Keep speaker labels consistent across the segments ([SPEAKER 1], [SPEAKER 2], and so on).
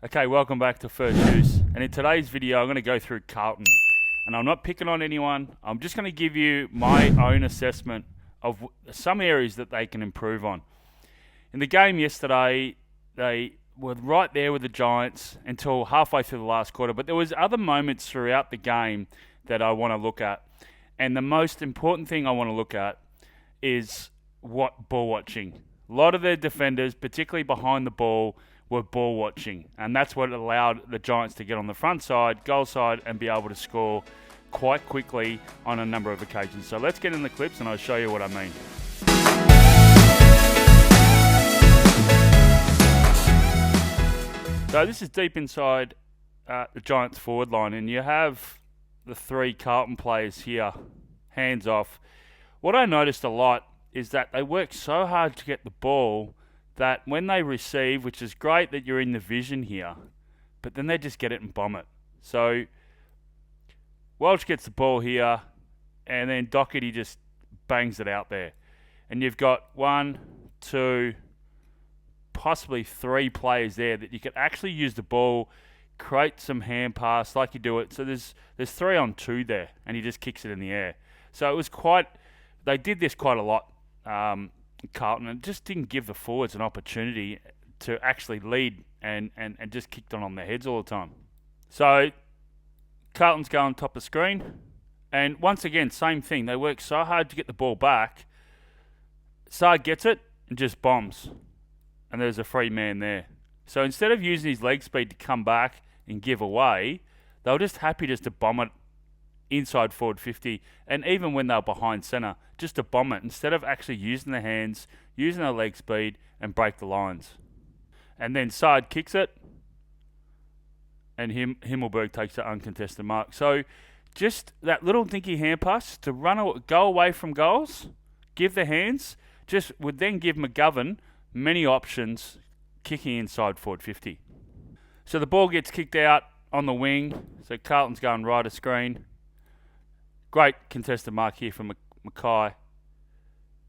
[SPEAKER 1] Okay, welcome back to First Use. And in today's video, I'm going to go through Carlton. And I'm not picking on anyone. I'm just going to give you my own assessment of some areas that they can improve on. In the game yesterday, they were right there with the Giants until halfway through the last quarter. But there was other moments throughout the game that I want to look at. And the most important thing I want to look at is what ball watching. A lot of their defenders, particularly behind the ball, were ball watching, and that's what allowed the Giants to get on the front side, goal side, and be able to score quite quickly on a number of occasions. So let's get in the clips and I'll show you what I mean. So this is deep inside the Giants forward line, and you have the three Carlton players here, hands off. What I noticed a lot is that they work so hard to get the ball that when they receive, which is great that you're in the vision here, but then they just get it and bomb it. So Welch gets the ball here, and then Doherty just bangs it out there. And you've got 1, 2, possibly 3 players there that you could actually use the ball, create some hand pass like you do it. So there's 3 on 2 there, and he just kicks it in the air. So it was they did this quite a lot, Carlton, and just didn't give the forwards an opportunity to actually lead and just kicked on their heads all the time. So Carlton's going top of screen, and once again, same thing. They work so hard to get the ball back. Saad gets it and just bombs, and there's a free man there. So instead of using his leg speed to come back and give away, they were just happy just to bomb it inside forward 50, and even when they were behind centre, just to bomb it instead of actually using their hands, using their leg speed, and break the lines. And then Saad kicks it, and Himmelberg takes the uncontested mark. So just that little dinky hand pass to go away from goals, give the hands, just would then give McGovern many options kicking inside forward 50. So the ball gets kicked out on the wing, so Carlton's going right of screen. Great contested mark here from Mackay.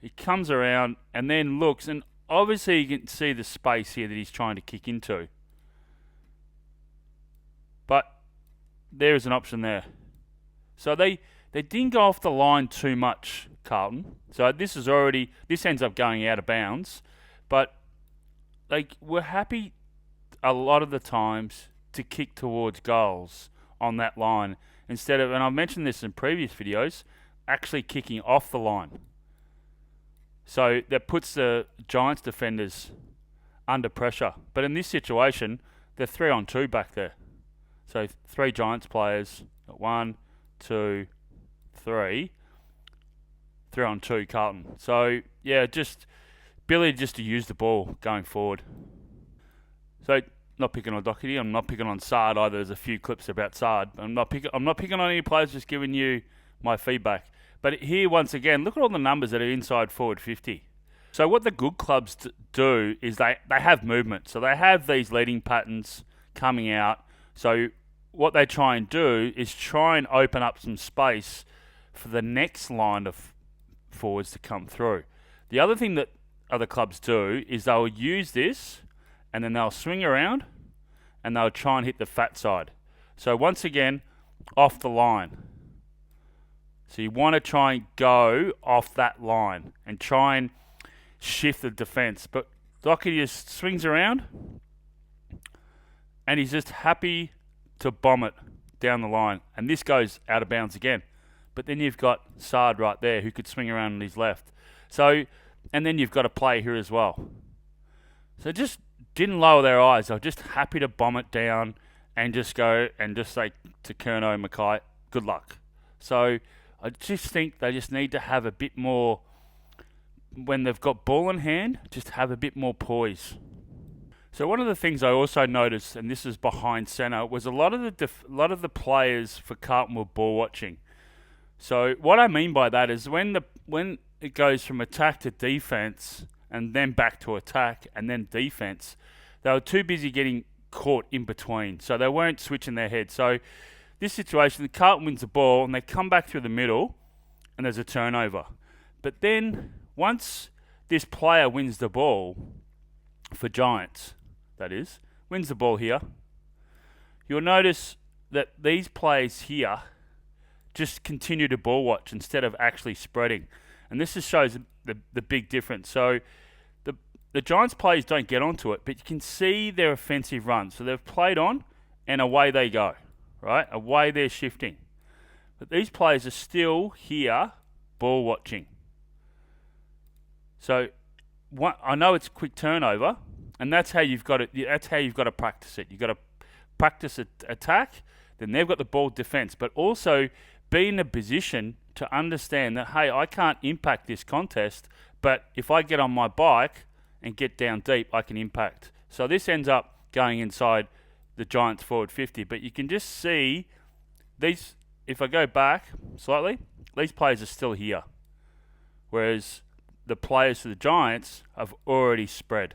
[SPEAKER 1] He comes around and then looks, and obviously you can see the space here that he's trying to kick into. But there is an option there. So they didn't go off the line too much, Carlton. So this ends up going out of bounds. But they were happy a lot of the times to kick towards goals on that line, instead of, and I've mentioned this in previous videos, actually kicking off the line. So that puts the Giants defenders under pressure. But in this situation, they're 3 on 2 back there. So 3 Giants players, 1, 2, 3. 3 on 2 Carlton. So yeah, just ability just to use the ball going forward. So not picking on Doherty, I'm not picking on Saad either. There's a few clips about Saad. I'm not picking on any players, just giving you my feedback. But here, once again, look at all the numbers that are inside forward 50. So what the good clubs do is they have movement. So they have these leading patterns coming out. So what they try and do is try and open up some space for the next line of forwards to come through. The other thing that other clubs do is they'll use this, and then they'll swing around and they'll try and hit the fat side. So once again, off the line. So you want to try and go off that line and try and shift the defence. But Doherty just swings around and he's just happy to bomb it down the line. And this goes out of bounds again. But then you've got Saad right there who could swing around on his left. So, and then you've got a play here as well. So just didn't lower their eyes. They were just happy to bomb it down and just go and just say to Curnow and Mackay, good luck. So I just think they just need to have a bit more, when they've got ball in hand, just have a bit more poise. So one of the things I also noticed, and this is behind centre, was a lot of the players for Carlton were ball watching. So what I mean by that is when it goes from attack to defence, and then back to attack, and then defence, they were too busy getting caught in between. So they weren't switching their head. So this situation, the Carlton wins the ball, and they come back through the middle, and there's a turnover. But then, once this player wins the ball, for Giants, that is, wins the ball here, you'll notice that these players here just continue to ball watch instead of actually spreading. And this just shows the big difference. So the Giants players don't get onto it, but you can see their offensive run. So they've played on, and away they go, right? Away they're shifting. But these players are still here ball watching. So I know it's quick turnover, and that's how you've got to. That's how you've got to practice it. You've got to practice attack. Then they've got the ball defense, but also be in a position to understand that, hey, I can't impact this contest, but if I get on my bike and get down deep, I can impact. So this ends up going inside the Giants forward 50, but you can just see these. If I go back slightly, these players are still here, whereas the players for the Giants have already spread.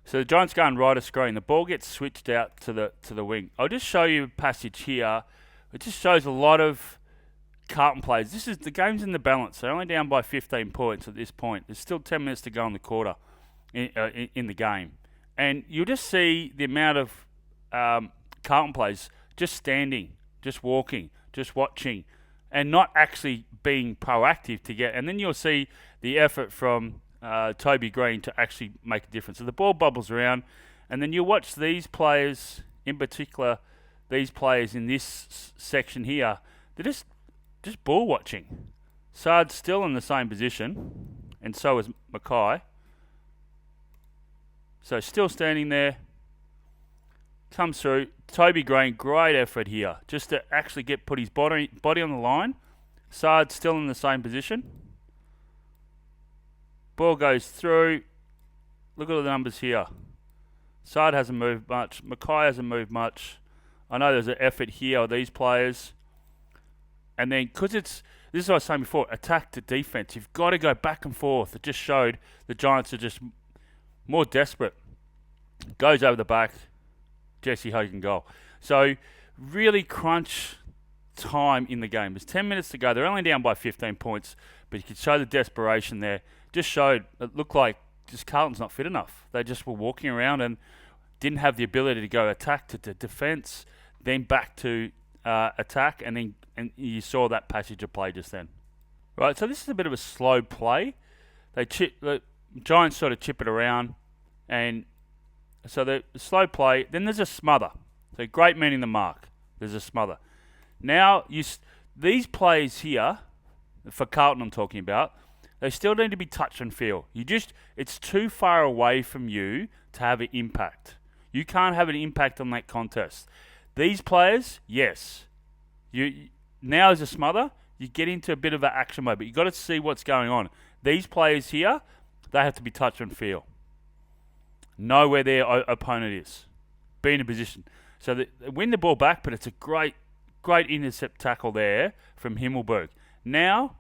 [SPEAKER 1] So the Giants go and right a screen. The ball gets switched out to the wing. I'll just show you a passage here. It just shows a lot of Carlton players. The game's in the balance. They're only down by 15 points at this point. There's still 10 minutes to go in the quarter in the game. And you'll just see the amount of Carlton players just standing, just walking, just watching, and not actually being proactive to get. And then you'll see the effort from Toby Green to actually make a difference. So the ball bubbles around, and then you watch these players, in particular, these players in this section here, they're just ball watching. Sard's still in the same position, and so is Mackay. So still standing there. Comes through. Toby Green, great effort here, just to actually put his body on the line. Sard's still in the same position. Ball goes through. Look at the numbers here. Sard hasn't moved much. Mackay hasn't moved much. I know there's an effort here with these players. And then, because this is what I was saying before, attack to defense. You've got to go back and forth. It just showed the Giants are just more desperate. Goes over the back. Jesse Hogan goal. So, really crunch time in the game. There's 10 minutes to go. They're only down by 15 points, but you could show the desperation there. Just showed, it looked like just Carlton's not fit enough. They just were walking around and didn't have the ability to go attack to defense, then back to attack, and you saw that passage of play just then. Right, so this is a bit of a slow play. The Giants sort of chip it around, and so the slow play. Then there's a smother. So great meaning the mark. There's a smother. Now these plays here, for Carlton I'm talking about, they still need to be touch and feel. It's too far away from you to have an impact. You can't have an impact on that contest. These players, yes. Now as a smother, you get into a bit of an action mode, but you've got to see what's going on. These players here, they have to be touch and feel. Know where their opponent is. Be in a position. So they win the ball back, but it's a great intercept tackle there from Himmelberg. Now,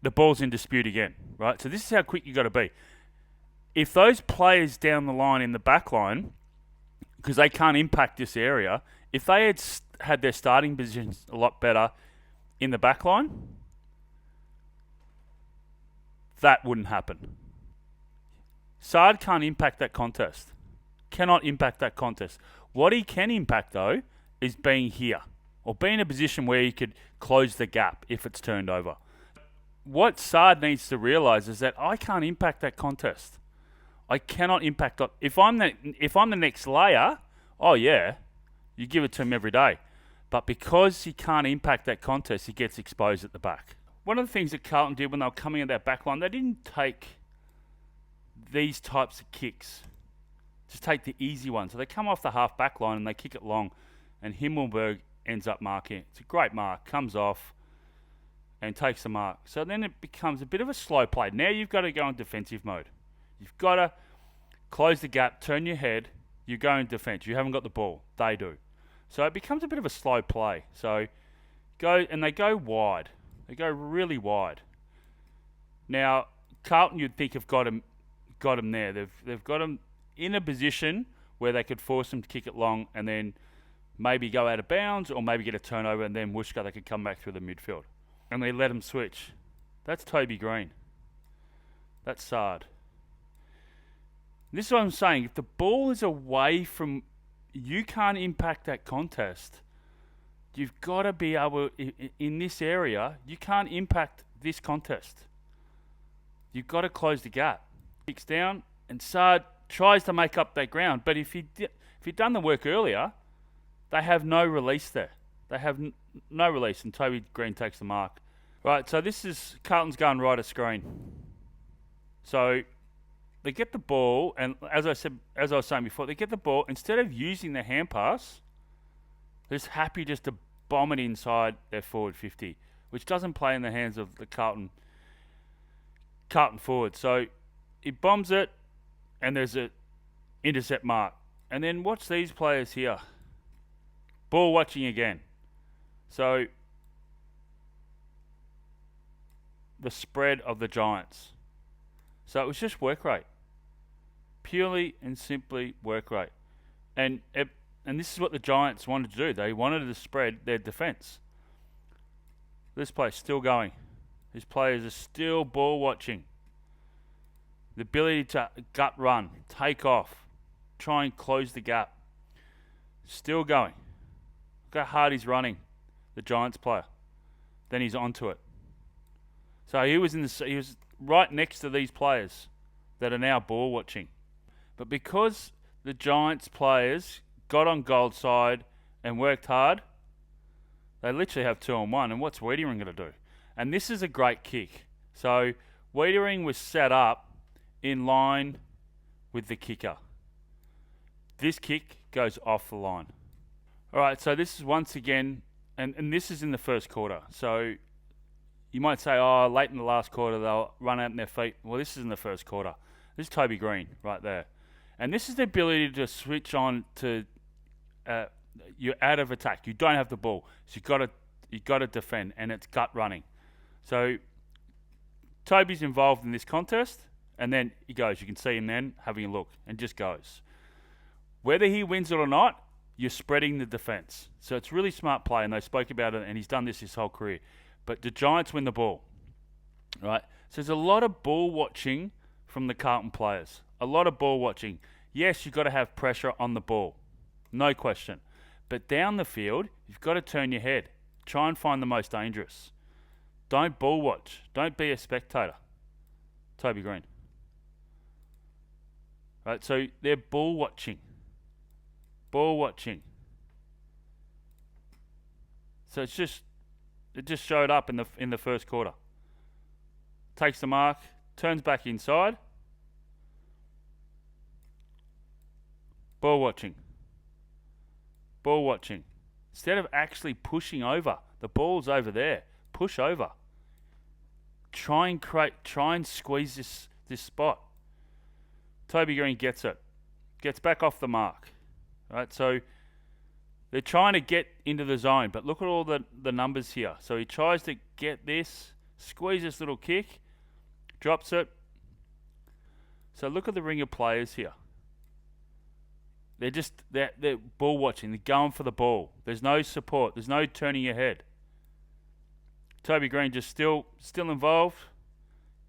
[SPEAKER 1] the ball's in dispute again, right? So this is how quick you got to be. If those players down the line in the back line, because they can't impact this area, if they had their starting positions a lot better in the back line, that wouldn't happen. Sard can't impact that contest. Cannot impact that contest. What he can impact, though, is being here, or being in a position where he could close the gap if it's turned over. What Sard needs to realise is that I can't impact that contest. I cannot impact it. If I'm the next layer, oh yeah, you give it to him every day. But because he can't impact that contest, he gets exposed at the back. One of the things that Carlton did when they were coming at that back line, they didn't take these types of kicks. Just take the easy one. So they come off the half back line and they kick it long, and Himmelberg ends up marking it. It's a great mark. Comes off and takes the mark. So then it becomes a bit of a slow play. Now you've got to go in defensive mode. You've got to close the gap, turn your head, you go in defence. You haven't got the ball. They do. So it becomes a bit of a slow play. So they go wide. They go really wide. Now, Carlton, you'd think, have got him there. They've got him in a position where they could force him to kick it long and then maybe go out of bounds or maybe get a turnover, and then Wooshka, they could come back through the midfield. And they let him switch. That's Toby Green. That's Sard. This is what I'm saying. If the ball is away from you can't impact that contest. You've got to be able, in this area, you can't impact this contest. You've got to close the gap. Kicks down, and Sard tries to make up that ground. But if he'd done the work earlier, they have no release there. They have no release, and Toby Green takes the mark. Right, so this is Carlton's going right of screen. So they get the ball, and as I was saying before, they get the ball, instead of using the hand pass, they're just happy just to bomb it inside their forward 50, which doesn't play in the hands of the Carlton forward. So he bombs it, and there's an intercept mark. And then watch these players here. Ball watching again. So the spread of the Giants. So it was just work rate. Purely and simply work rate. And this is what the Giants wanted to do. They wanted to spread their defence. This play's still going. These players are still ball watching. The ability to gut run, take off, try and close the gap. Still going. Look how hard he's running, the Giants player. Then he's onto it. So he was right next to these players that are now ball watching. But because the Giants players got on gold side and worked hard, they literally have 2-on-1. And what's Wiedering going to do? And this is a great kick. So Wiedering was set up in line with the kicker. This kick goes off the line. All right, so this is once again, and this is in the first quarter. So you might say, oh, late in the last quarter, they'll run out in their feet. Well, this is in the first quarter. This is Toby Green right there. And this is the ability to switch on to you're out of attack. You don't have the ball. So you've got to defend, and it's gut running. So Toby's involved in this contest, and then he goes. You can see him then having a look, and just goes. Whether he wins it or not, you're spreading the defence. So it's really smart play, and they spoke about it, and he's done this his whole career. But the Giants win the ball, right? So there's a lot of ball watching from the Carlton players. A lot of ball watching. Yes, you've got to have pressure on the ball. No question. But down the field, you've got to turn your head. Try and find the most dangerous. Don't ball watch. Don't be a spectator. Toby Green. Right, so they're ball watching. Ball watching. So it just showed up in the first quarter. Takes the mark, turns back inside. Ball watching. Ball watching. Instead of actually pushing over, the ball's over there. Push over. Try and squeeze this spot. Toby Green gets it. Gets back off the mark. Right, so they're trying to get into the zone, but look at all the numbers here. So he tries to get this, squeeze this little kick, drops it. So look at the ring of players here. They're ball watching. They're going for the ball. There's no support. There's no turning your head. Toby Green just still involved.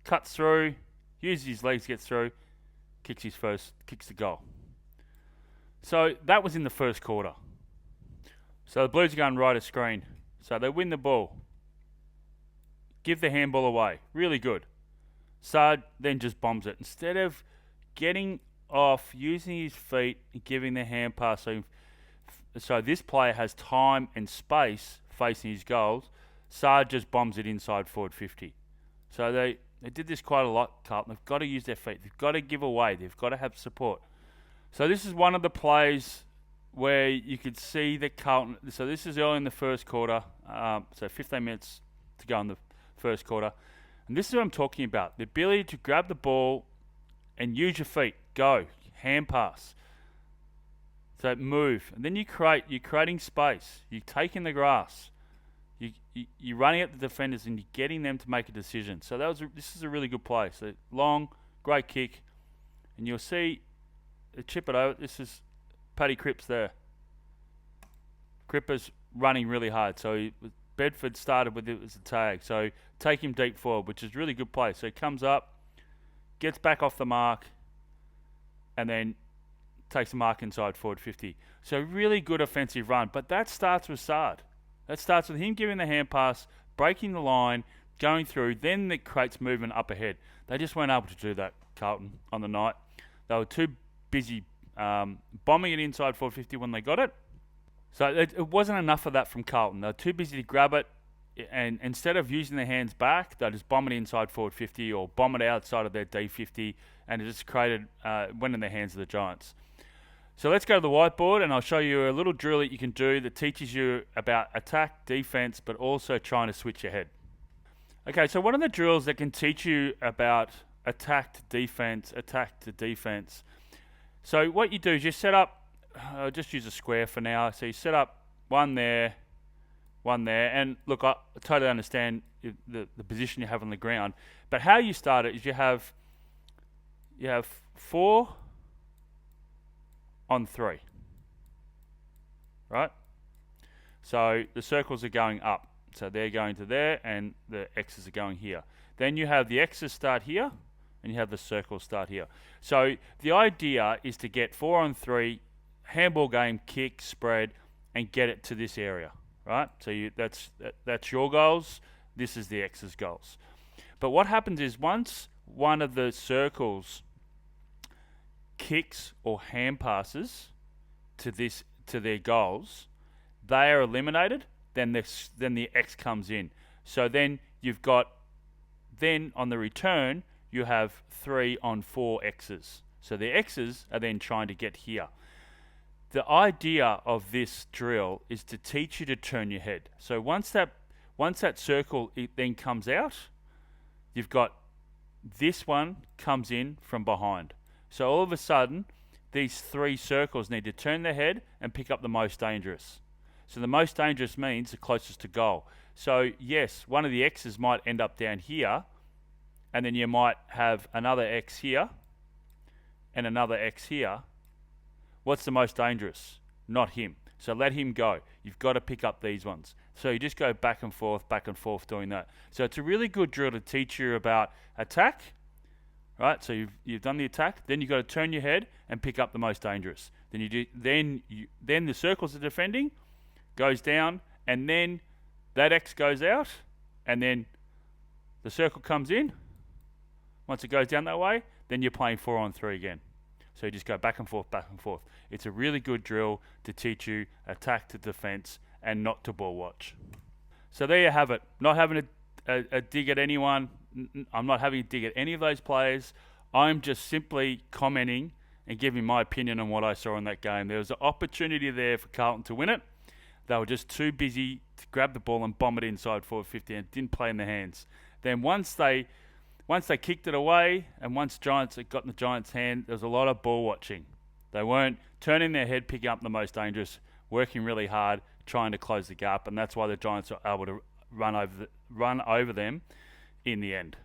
[SPEAKER 1] Cuts through, uses his legs, gets through, kicks the goal. So that was in the first quarter. So the Blues are going right of screen. So they win the ball. Give the handball away. Really good. Sard then just bombs it. Instead of getting off, using his feet, and giving the hand pass, so this player has time and space facing his goals, Sard just bombs it inside forward 50. So they did this quite a lot, Carlton. They've got to use their feet. They've got to give away. They've got to have support. So this is one of the plays where you could see that Carlton... So this is early in the first quarter. So 15 minutes to go in the first quarter. And this is what I'm talking about. The ability to grab the ball and use your feet. Go. Hand pass. So move. And then you're creating space. You're taking the grass. You're running at the defenders and you're getting them to make a decision. So this is a really good play. So long, great kick. And you'll see... chip it over. This is Paddy Cripps there. Cripps running really hard. So Bedford started with it as a tag. So take him deep forward, which is really good play. So he comes up, gets back off the mark, and then takes a mark inside forward 50. So really good offensive run, but that starts with Sard. That starts with him giving the hand pass, breaking the line, going through, then it creates movement up ahead. They just weren't able to do that, Carlton, on the night. They were too busy bombing it inside forward 50 when they got it. So it wasn't enough of that from Carlton. They were too busy to grab it, and instead of using their hands back, they just bomb it inside forward 50 or bomb it outside of their D50, and it just went in the hands of the Giants. So let's go to the whiteboard, and I'll show you a little drill that you can do that teaches you about attack, defense, but also trying to switch your head. Okay, so one of the drills that can teach you about attack to defense. So what you do is you set up, I'll just use a square for now. So you set up one there, and look, I totally understand the position you have on the ground, but how you start it is you have 4 on 3, right? So the circles are going up. So they're going to there, and the X's are going here. Then you have the X's start here, and you have the circles start here. So the idea is to get 4 on 3, handball game, kick, spread, and get it to this area, right? So that's your goals. This is the X's goals. But what happens is once one of the circles kicks or hand passes to their goals, they are eliminated. Then the X comes in. So then on the return you have 3 on 4 X's. So the X's are then trying to get here. The idea of this drill is to teach you to turn your head. So once that circle then comes out, you've got this one comes in from behind. So all of a sudden, these 3 circles need to turn their head and pick up the most dangerous. So the most dangerous means the closest to goal. So yes, one of the X's might end up down here, and then you might have another X here and another X here. What's the most dangerous? Not him. So let him go. You've got to pick up these ones. So you just go back and forth doing that. So it's a really good drill to teach you about attack, right? So you've done the attack, then you've got to turn your head and pick up the most dangerous. Then the circles are defending, goes down, and then that X goes out, and then the circle comes in. Once it goes down that way, then you're playing 4 on 3 again. So you just go back and forth. It's a really good drill to teach you attack to defense and not to ball watch. So there you have it. Not having a dig at anyone. I'm not having a dig at any of those players. I'm just simply commenting and giving my opinion on what I saw in that game. There was an opportunity there for Carlton to win it. They were just too busy to grab the ball and bomb it inside forward 50 and didn't play in the hands. Then once they kicked it away and once it got in the Giants' hand, there was a lot of ball watching. They weren't turning their head, picking up the most dangerous, working really hard, trying to close the gap, and that's why the Giants were able to run over them in the end.